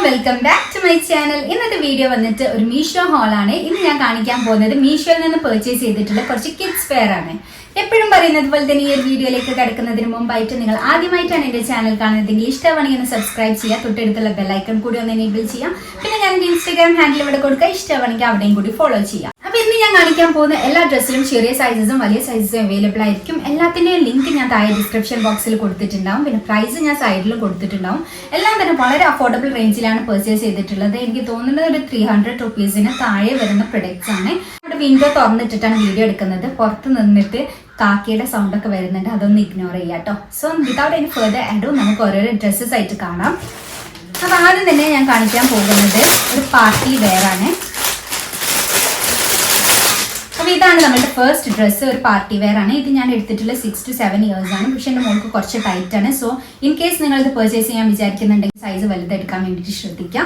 Welcome back to my channel. ഇന്നത്തെ video വന്നിട്ട് ഒരു മീഷോ ഹോൾ ആണ്. ഇന്ന് ഞാൻ കാണിക്കാൻ പോകുന്നത് മീഷോയിൽ നിന്ന് പർച്ചേസ് ചെയ്തിട്ടുള്ള കുറച്ച് കിഡ്സ് വെയർ ആണ്. എപ്പോഴും പറയുന്നത് പോലെ തന്നെ ഈ ഒരു വീഡിയോയിലേക്ക് കിടക്കുന്നതിന് മുമ്പായിട്ട് നിങ്ങൾ ആദ്യമായിട്ടാണ് എന്റെ ചാനൽ കാണുന്നതെങ്കിൽ ഇഷ്ടമാണെങ്കിൽ ഒന്ന് സബ്സ്ക്രൈബ് ചെയ്യുക, തൊട്ടടുത്തുള്ള ബെല്ലൈക്കൺ കൂടി ഒന്ന് എനേബിൾ ചെയ്യാം. പിന്നെ ഞാൻ എന്റെ ഇൻസ്റ്റാഗ്രാം ഹാൻഡിൽ ഇവിടെ കൊടുക്കുക, ഇഷ്ടമാണെങ്കിൽ അവിടെയും കൂടി ഫോളോ ചെയ്യാം. അപ്പൊ ഇന്ന് ഞാൻ കാണിക്കാൻ പോകുന്ന എല്ലാ ഡ്രസ്സിലും ചെറിയ സൈസസും വലിയ സൈസസും അവൈലബിൾ ആയിരിക്കും. എല്ലാത്തിന്റെയും ലിങ്ക് ഞാൻ താഴെ ഡിസ്ക്രിപ്ഷൻ ബോക്സിൽ കൊടുത്തിട്ടുണ്ടാവും. പിന്നെ പ്രൈസ് ഞാൻ സൈഡിലും കൊടുത്തിട്ടുണ്ടാവും. എല്ലാം തന്നെ വളരെ അഫോർഡബിൾ റേഞ്ചിലാണ് പർച്ചേസ് ചെയ്തിട്ടുള്ളത്. എനിക്ക് തോന്നുന്നത് ഒരു 300 റുപ്പീസിന് താഴെ വരുന്ന പ്രൊഡക്ട്സ് ആണ്. ഇവിടെ വിൻഡോ തുറന്നിട്ടിട്ടാണ് വീഡിയോ എടുക്കുന്നത്. പുറത്ത് നിന്നിട്ട് കാക്കയുടെ സൗണ്ട് ഒക്കെ വരുന്നുണ്ട്, അതൊന്ന് ഇഗ്നോർ ചെയ്യാം കേട്ടോ. സോ വിതൗട്ട് എനി ഫെർദർ ആഡോ നമുക്ക് ഓരോരോ ഡ്രസ്സസ് ആയിട്ട് കാണാം. അപ്പൊ ആദ്യം തന്നെ ഞാൻ കാണിക്കാൻ പോകുന്നത് ഒരു പാർട്ടി വെയർ ആണ്. അപ്പൊ ഇതാണ് നമ്മുടെ ഫസ്റ്റ് ഡ്രസ്സ്, ഒരു പാർട്ടി വെയർ ആണ്. ഇത് ഞാൻ എടുത്തിട്ടുള്ള 6 to 7 ഇയേഴ്സ് ആണ്. പക്ഷെ എന്റെ മോൾക്ക് കുറച്ച് ടൈറ്റ് ആണ്. സോ ഇൻ കേസ് നിങ്ങൾ ഇത് പർച്ചേസ് ചെയ്യാൻ വിചാരിക്കുന്നുണ്ടെങ്കിൽ സൈസ് വലുതെടുക്കാൻ വേണ്ടിയിട്ട് ശ്രദ്ധിക്കാം.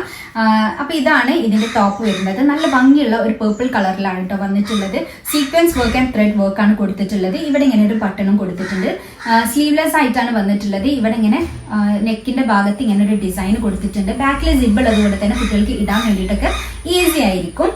അപ്പൊ ഇതാണ് ഇതിന്റെ ടോപ്പ് വരുന്നത്. നല്ല ഭംഗിയുള്ള ഒരു പേർപ്പിൾ കളറിലാണ് കേട്ടോ വന്നിട്ടുള്ളത്. Sequence work and thread work ആണ് കൊടുത്തിട്ടുള്ളത്. ഇവിടെ ഇങ്ങനെ ഒരു ബട്ടണും കൊടുത്തിട്ടുണ്ട്. സ്ലീവ്ലെസ് ആയിട്ടാണ് വന്നിട്ടുള്ളത്. ഇവിടെ ഇങ്ങനെ നെക്കിന്റെ ഭാഗത്ത് ഇങ്ങനെ ഒരു ഡിസൈൻ കൊടുത്തിട്ടുണ്ട്. ബാക്കിൽ സിബ് ഉള്ളതുകൊണ്ട് തന്നെ കുട്ടികൾക്ക് ഇടാൻ വേണ്ടിയിട്ടൊക്കെ ഈസി ആയിരിക്കും.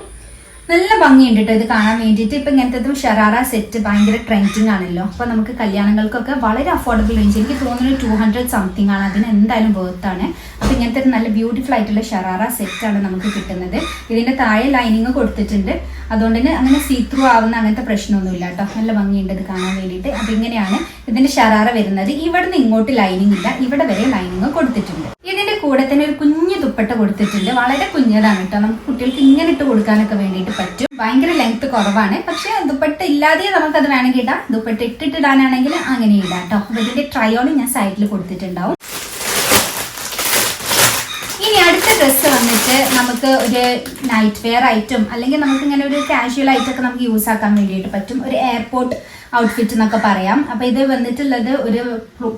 നല്ല ഭംഗിയുണ്ട് കേട്ടോ ഇത് കാണാൻ വേണ്ടിയിട്ട്. ഇപ്പൊ ഇങ്ങനത്തെ ഷറാറ സെറ്റ് ഭയങ്കര ട്രെൻഡിങ് ആണല്ലോ. അപ്പൊ നമുക്ക് കല്യാണങ്ങൾക്കൊക്കെ വളരെ അഫോർഡബിൾ റേഞ്ച്, എനിക്ക് തോന്നുന്നത് 200 സംതിങ് ആണ്. അതിന് എന്തായാലും വേർത്താണ്. അപ്പൊ ഇങ്ങനത്തെ നല്ല ബ്യൂട്ടിഫുൾ ആയിട്ടുള്ള ഷറാറ സെറ്റ് ആണ് നമുക്ക് കിട്ടുന്നത്. ഇതിന്റെ താഴെ ലൈനിങ് കൊടുത്തിട്ടുണ്ട്. അതുകൊണ്ട് തന്നെ അങ്ങനെ സീ ത്രൂ ആവുന്ന അങ്ങനത്തെ പ്രശ്നമൊന്നുമില്ല കേട്ടോ. നല്ല ഭംഗിയുണ്ട് ഇത് കാണാൻ വേണ്ടിയിട്ട്. അപ്പൊ ഇങ്ങനെയാണ് ഇതിന്റെ ഷറാറ വരുന്നത്. ഇവിടെ നിന്ന് ഇങ്ങോട്ട് ലൈനിങ് ഇല്ല, ഇവിടെ വരെ ലൈനിങ് കൊടുത്തിട്ടുണ്ട്. ഇതിന്റെ കൂടെ തന്നെ ഒരു കുഞ്ഞു ദുപ്പട്ട കൊടുത്തിട്ടുണ്ട്. വളരെ കുഞ്ഞതാണ് കേട്ടോ. നമുക്ക് കുട്ടികൾക്ക് ഇങ്ങനെ ഇട്ട് കൊടുക്കാനൊക്കെ വേണ്ടിയിട്ട് പറ്റും. ഭയങ്കര ലെങ്ത് കുറവാണ്. പക്ഷെ ദുപ്പട്ട ഇല്ലാതെ നമുക്കത് വേണമെങ്കിൽ ഇടാം. ദുപ്പട്ട ഇട്ടിട്ടിടാനാണെങ്കിൽ അങ്ങനെ ഇടാം കേട്ടോ. അപ്പൊ ഇതിന്റെ ട്രൈ ഓൺ ഞാൻ സൈഡിൽ കൊടുത്തിട്ടുണ്ടാവും. ഇനി അടുത്ത ഡ്രസ്സ് വന്നിട്ട് നമുക്ക് ഒരു നൈറ്റ് വെയർ ആയിട്ടും അല്ലെങ്കിൽ നമുക്ക് ഇങ്ങനെ ഒരു കാഷ്വൽ ആയിട്ടൊക്കെ നമുക്ക് യൂസ് ആക്കാൻ വേണ്ടിയിട്ട് പറ്റും. ഒരു എയർപോർട്ട് ഔട്ട്ഫിറ്റ് എന്നൊക്കെ പറയാം. അപ്പൊ ഇത് വന്നിട്ടുള്ളത് ഒരു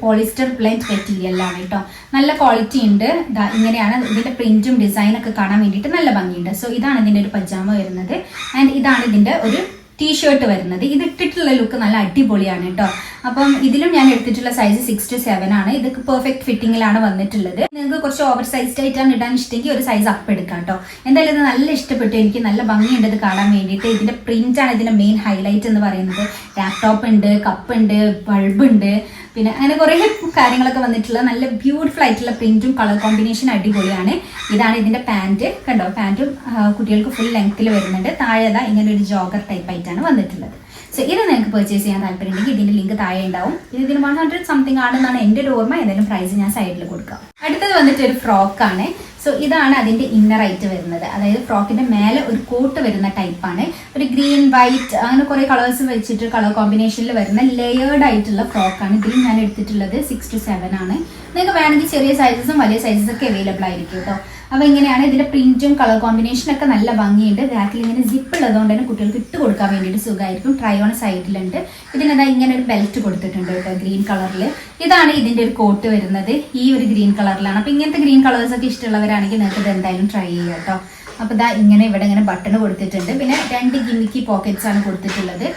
പോളിസ്റ്റർ ബ്ലെൻഡ് മെറ്റീരിയലാണ് കേട്ടോ. നല്ല ക്വാളിറ്റി ഉണ്ട്. ഇങ്ങനെയാണ് ഇതിന്റെ പ്രിന്റും ഡിസൈനൊക്കെ കാണാൻ വേണ്ടിയിട്ട് നല്ല ഭംഗിയുണ്ട്. സോ ഇതാണ് ഇതിന്റെ ഒരു പജാമ വരുന്നത്. ആൻഡ് ഇതാണ് ഇതിന്റെ ഒരു ടീഷർട്ട് വരുന്നത്. ഇത് ഇട്ടിട്ടുള്ള ലുക്ക് നല്ല അടിപൊളിയാണ് കേട്ടോ. അപ്പം ഇതിലും ഞാൻ എടുത്തിട്ടുള്ള സൈസ് 6 to 7 ആണ്. ഇതൊക്കെ പെർഫെക്റ്റ് ഫിറ്റിംഗിലാണ് വന്നിട്ടുള്ളത്. നിങ്ങൾക്ക് കുറച്ച് ഓവർ സൈസ്ഡ് ആയിട്ടാണ് ഇടാൻ ഇഷ്ടമെങ്കിൽ ഒരു സൈസ് അപ്പ് എടുക്കാം കേട്ടോ. എന്തായാലും ഇത് നല്ല ഇഷ്ടപ്പെട്ടു. എനിക്ക് നല്ല ഭംഗിയുണ്ട് ഇത് കാണാൻ വേണ്ടിയിട്ട്. ഇതിന്റെ പ്രിന്റ് ആണ് ഇതിന്റെ മെയിൻ ഹൈലൈറ്റ് എന്ന് പറയുന്നത്. ലാപ്ടോപ്പ് ഉണ്ട്, കപ്പ് ഉണ്ട്, ബൾബ് ഉണ്ട്, പിന്നെ അങ്ങനെ കുറെ കാര്യങ്ങളൊക്കെ വന്നിട്ടുള്ള നല്ല ബ്യൂട്ടിഫുൾ ആയിട്ടുള്ള പ്രിന്റും കളർ കോമ്പിനേഷൻ അടിപൊളിയാണ്. ഇതാണ് ഇതിന്റെ പാന്റ്. കണ്ടോ, പാന്റും കുട്ടികൾക്ക് ഫുൾ ലെങ്ത്തിൽ വരുന്നുണ്ട്. താഴെ ഇങ്ങനെ ഒരു ജോഗർ ടൈപ്പ് ആയിട്ടാണ് വന്നിട്ടുള്ളത്. സോ ഇത് നിങ്ങൾക്ക് പർച്ചേസ് ചെയ്യാൻ താല്പര്യമുണ്ടെങ്കിൽ ഇതിന്റെ ലിങ്ക് താഴെ ഉണ്ടാവും. ഇതിന് 100 സംതിങ് ആണെന്നാണ് എൻ്റെ ഒരു ഓർമ്മ. ഏതായാലും പ്രൈസ് ഞാൻ സൈഡിൽ കൊടുക്കാം. അടുത്തത് വന്നിട്ട് ഒരു ഫ്രോക്കാണ്. സോ ഇതാണ് അതിന്റെ ഇന്നർ ആയിട്ട് വരുന്നത്. അതായത് ഫ്രോക്കിന്റെ മേലെ ഒരു കോട്ട് വരുന്ന ടൈപ്പാണ്. ഒരു ഗ്രീൻ, വൈറ്റ് അങ്ങനെ കുറെ കളേഴ്സ് വെച്ചിട്ട് കളർ കോമ്പിനേഷനിൽ വരുന്ന ലെയേർഡ് ആയിട്ടുള്ള ഫ്രോക്കാണ്. ഇതിൽ ഞാൻ എടുത്തിട്ടുള്ളത് 6 to 7 ആണ്. നിങ്ങൾക്ക് വേണമെങ്കിൽ ചെറിയ സൈസസും വലിയ സൈസസും ഒക്കെ അവൈലബിൾ ആയിരിക്കും കേട്ടോ. അപ്പൊ ഇങ്ങനെയാണ് ഇതിന്റെ പ്രിന്റും കളർ കോമ്പിനേഷനും ഒക്കെ നല്ല ഭംഗിയുണ്ട്. ബാക്കിൽ ഇങ്ങനെ സിപ്പ് ഉള്ളതുകൊണ്ട് തന്നെ കുട്ടികൾക്ക് ഇട്ട് കൊടുക്കാൻ വേണ്ടിയിട്ട് സുഖമായിരിക്കും. Try on സൈഡിലുണ്ട്. ഇതിനെന്താ ഇങ്ങനെ ഒരു ബെൽറ്റ് കൊടുത്തിട്ടുണ്ട് കേട്ടോ, ഗ്രീൻ കളറിൽ. ഇതാണ് ഇതിന്റെ ഒരു കോട്ട് വരുന്നത്. ഈ ഒരു ഗ്രീൻ കളറിലാണ്. അപ്പൊ ഇങ്ങനത്തെ ഗ്രീൻ കളേഴ്സ് ഒക്കെ ഇഷ്ടമുള്ളവരാണെങ്കിൽ നിങ്ങൾക്ക് ഇത് എന്തായാലും ട്രൈ ചെയ്യാം കേട്ടോ. അപ്പൊ ഇതാ ഇങ്ങനെ ഇവിടെ ഇങ്ങനെ ബട്ടൺ കൊടുത്തിട്ടുണ്ട്. പിന്നെ 2 ഗിമിക്കി പോക്കറ്റ്സ് ആണ് കൊടുത്തിട്ടുള്ളത്.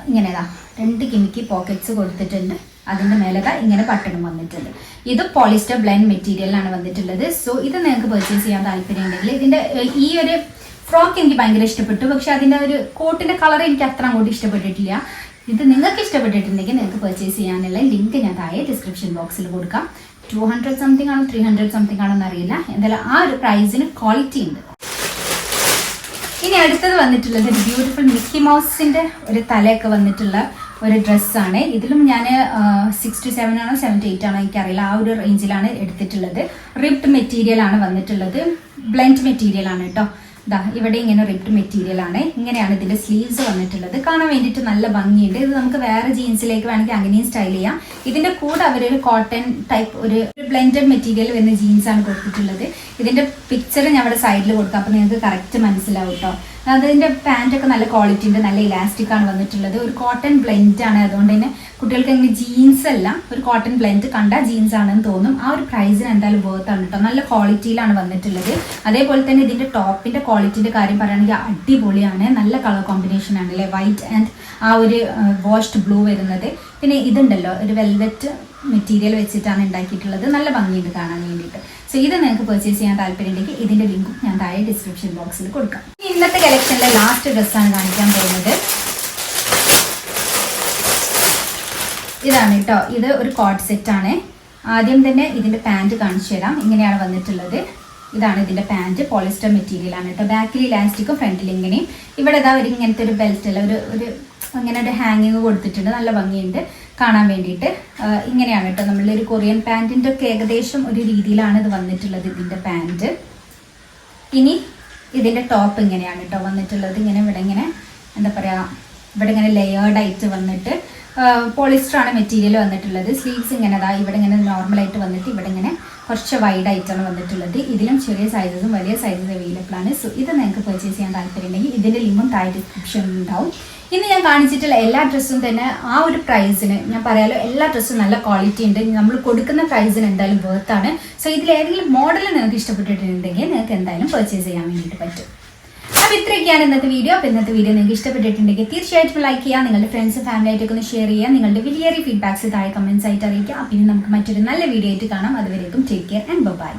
ഇങ്ങനെതാ 2 ഗിമിക്കി പോക്കറ്റ്സ് കൊടുത്തിട്ടുണ്ട്. അതിന്റെ മേലെ ഇങ്ങനെ ബട്ടണും വന്നിട്ടുണ്ട്. ഇത് പോളിസ്റ്റർ ബ്ലെൻഡ് മെറ്റീരിയലാണ് വന്നിട്ടുള്ളത്. സോ ഇത് നിങ്ങൾക്ക് പർച്ചേസ് ചെയ്യാൻ താല്പര്യം ഉണ്ടെങ്കിൽ ഇതിന്റെ ഈ ഒരു ഫ്രോക്ക് എനിക്ക് ഭയങ്കര ഇഷ്ടപ്പെട്ടു. പക്ഷെ അതിന്റെ ഒരു കോട്ടിന്റെ കളർ എനിക്ക് അത്ര അങ്ങോട്ട് ഇഷ്ടപ്പെട്ടിട്ടില്ല. ഇത് നിങ്ങൾക്ക് ഇഷ്ടപ്പെട്ടിട്ടുണ്ടെങ്കിൽ നിങ്ങൾക്ക് പർച്ചേസ് ചെയ്യാനുള്ള ലിങ്ക് ഞാൻ താഴെ ഡിസ്ക്രിപ്ഷൻ ബോക്സിൽ കൊടുക്കാം. 200 സംതിങ് ആണോ 300 സംതിങ് ആണോ എന്നറിയില്ല. എന്തായാലും ആ ഒരു പ്രൈസിന് ക്വാളിറ്റി ഉണ്ട്. ഇനി അടുത്തത് വന്നിട്ടുള്ളത് ഒരു ബ്യൂട്ടിഫുൾ മിക്കി മൗസിന്റെ ഒരു തലയൊക്കെ വന്നിട്ടുള്ള ഒരു ഡ്രസ്സാണ്. ഇതിലും ഞാൻ 6 to 7 ആണോ 7 to 8 ആണോ എനിക്കറിയില്ല. ആ ഒരു റേഞ്ചിലാണ് എടുത്തിട്ടുള്ളത്. റിപ്ഡ് മെറ്റീരിയൽ ആണ് വന്നിട്ടുള്ളത്. ബ്ലെൻഡ് മെറ്റീരിയൽ ആണ് കേട്ടോ. ഇതാ ഇവിടെ ഇങ്ങനെ റിപ്ഡ് മെറ്റീരിയൽ ആണ്. ഇങ്ങനെയാണ് ഇതിന്റെ സ്ലീവ്സ് വന്നിട്ടുള്ളത്. കാണാൻ വേണ്ടിയിട്ട് നല്ല ഭംഗിയുണ്ട്. ഇത് നമുക്ക് വേറെ ജീൻസിലേക്ക് വേണമെങ്കിൽ അങ്ങനെയും സ്റ്റൈൽ ചെയ്യാം. ഇതിന്റെ കൂടെ അവരൊരു കോട്ടൺ ടൈപ്പ് ഒരു ബ്ലെൻഡഡ് മെറ്റീരിയൽ വരുന്ന ജീൻസ് ആണ് കൊടുത്തിട്ടുള്ളത്. ഇതിന്റെ പിക്ചർ ഞാൻ അവിടെ സൈഡിൽ കൊടുക്കാം. അപ്പൊ നിങ്ങൾക്ക് കറക്റ്റ് മനസ്സിലാവും കേട്ടോ. അതിന്റെ പാന്റ് ഒക്കെ നല്ല ക്വാളിറ്റി ഉണ്ട്. നല്ല ഇലാസ്റ്റിക് ആണ് വന്നിട്ടുള്ളത്. ഒരു കോട്ടൺ ബ്ലെൻഡ് ആണ്. അതുകൊണ്ട് തന്നെ കുട്ടികൾക്ക് അങ്ങനെ ജീൻസ് അല്ല, ഒരു കോട്ടൺ ബ്ലെൻഡ് കണ്ടാൽ ജീൻസ് ആണെന്ന് തോന്നും. ആ ഒരു പ്രൈസിന് എന്തായാലും വർത്ത് ആണ് കേട്ടോ. നല്ല ക്വാളിറ്റിയിലാണ് വന്നിട്ടുള്ളത്. അതേപോലെ തന്നെ ഇതിന്റെ ടോപ്പിന്റെ ക്വാളിറ്റിന്റെ കാര്യം പറയുകയാണെങ്കിൽ അടിപൊളിയാണ്. നല്ല കളർ കോമ്പിനേഷൻ ആണ് അല്ലേ, വൈറ്റ് ആൻഡ് ആ ഒരു വാഷ്ഡ് ബ്ലൂ വരുന്നത്. പിന്നെ ഇതുണ്ടല്ലോ ഒരു വെൽവെറ്റ് മെറ്റീരിയൽ വെച്ചിട്ടാണ് ഉണ്ടാക്കിയിട്ടുള്ളത്. നല്ല ഭംഗിയുണ്ട് കാണാൻ വേണ്ടിയിട്ട്. സോ ഇത് നിങ്ങൾക്ക് പർച്ചേസ് ചെയ്യാൻ താല്പര്യമുണ്ടെങ്കിൽ ഇതിന്റെ ലിങ്കും ഞാൻ താഴെ ഡിസ്ക്രിപ്ഷൻ ബോക്സിൽ കൊടുക്കാം. ഇന്നത്തെ കളക്ഷനിലെ ലാസ്റ്റ് ഡ്രസ്സാണ് കാണിക്കാൻ പോകുന്നത്. ഇതാണ് കേട്ടോ, ഇത് ഒരു കോട്ട് സെറ്റ് ആണ്. ആദ്യം തന്നെ ഇതിന്റെ പാൻറ് കാണിച്ചു തരാം. ഇങ്ങനെയാണ് വന്നിട്ടുള്ളത്. ഇതാണ് ഇതിന്റെ പാൻറ്, പോളിസ്റ്റർ മെറ്റീരിയൽ ആണ് കേട്ടോ. ബാക്കിൽ ഇലാസ്റ്റിക്കും ഫ്രണ്ടിൽ ഇങ്ങനെയും. ഇവിടെ ഇതാ ഒരു ഇങ്ങനത്തെ ഒരു ബെൽറ്റ് അല്ല, ഒരു അങ്ങനെ ഒരു ഹാങ്ങിങ് കൊടുത്തിട്ടുണ്ട്. നല്ല ഭംഗിയുണ്ട് കാണാൻ വേണ്ടിയിട്ട്. ഇങ്ങനെയാണ് കേട്ടോ, നമ്മളൊരു കൊറിയൻ പാൻറ്റിൻ്റെ ഒക്കെ ഏകദേശം ഒരു രീതിയിലാണ് ഇത് വന്നിട്ടുള്ളത് ഇതിന്റെ പാൻറ്. ഇനി ഇതിന്റെ ടോപ്പ് ഇങ്ങനെയാണ് കേട്ടോ വന്നിട്ടുള്ളത്. ഇങ്ങനെ ഇവിടെ ഇങ്ങനെ എന്താ പറയാ, ഇവിടെ ഇങ്ങനെ ലെയേർഡ് ആയിട്ട് വന്നിട്ട് പോളിസ്റ്റർ ആണ് മെറ്റീരിയൽ വന്നിട്ടുള്ളത്. സ്ലീവ്സ് ഇങ്ങനെ ഇവിടെ ഇങ്ങനെ നോർമലായിട്ട് വന്നിട്ട് ഇവിടെ ഇങ്ങനെ കുറച്ച് വൈഡ് ആയിട്ടാണ് വന്നിട്ടുള്ളത്. ഇതിലും ചെറിയ സൈസസും വലിയ സൈസസും അവൈലബിൾ ആണ്. സോ ഇത് നിങ്ങൾക്ക് പർച്ചേസ് ചെയ്യാൻ താല്പര്യമുണ്ടെങ്കിൽ ഇതിന്റെ ലിങ്കും താഴെ ഡിസ്ക്രിപ്ഷനിൽ ഉണ്ടാവും. ഇന്ന് ഞാൻ കാണിച്ചിട്ടുള്ള എല്ലാ ഡ്രസ്സും തന്നെ ആ ഒരു പ്രൈസിന് ഞാൻ പറയാലോ, എല്ലാ ഡ്രസ്സും നല്ല ക്വാളിറ്റി ഉണ്ട്. നമ്മൾ കൊടുക്കുന്ന പ്രൈസിന് എന്തായാലും വേർത്താണ്. സോ ഇതിൽ ഏതെങ്കിലും മോഡൽ നിങ്ങൾക്ക് ഇഷ്ടപ്പെട്ടിട്ടുണ്ടെങ്കിൽ നിങ്ങൾക്ക് എന്തായാലും പർച്ചേസ് ചെയ്യാൻ വേണ്ടിയിട്ട് പറ്റും. അപ്പോൾ ഇത്രയൊക്കെയാണ് ഇന്നത്തെ വീഡിയോ. അപ്പോൾ ഇന്നത്തെ വീഡിയോ നിങ്ങൾക്ക് ഇഷ്ടപ്പെട്ടിട്ടുണ്ടെങ്കിൽ തീർച്ചയായിട്ടും ലൈക്ക് ചെയ്യുക. നിങ്ങളുടെ ഫ്രണ്ട്സ് ഫാമിലി ആയിട്ടൊക്കെ ഒന്ന് ഷെയർ ചെയ്യുക. നിങ്ങളുടെ വലിയ ഫീഡ്ബാക്സ് താഴെ കമന്റ്സ് ആയിട്ട് അറിയിക്കുക. അപ്പോൾ ഇനി നമുക്ക് മറ്റൊരു നല്ല വീഡിയോ ആയിട്ട് കാണാം. അതുവരേക്കും ടേക്ക് കെയർ ആൻഡ് ബൈ.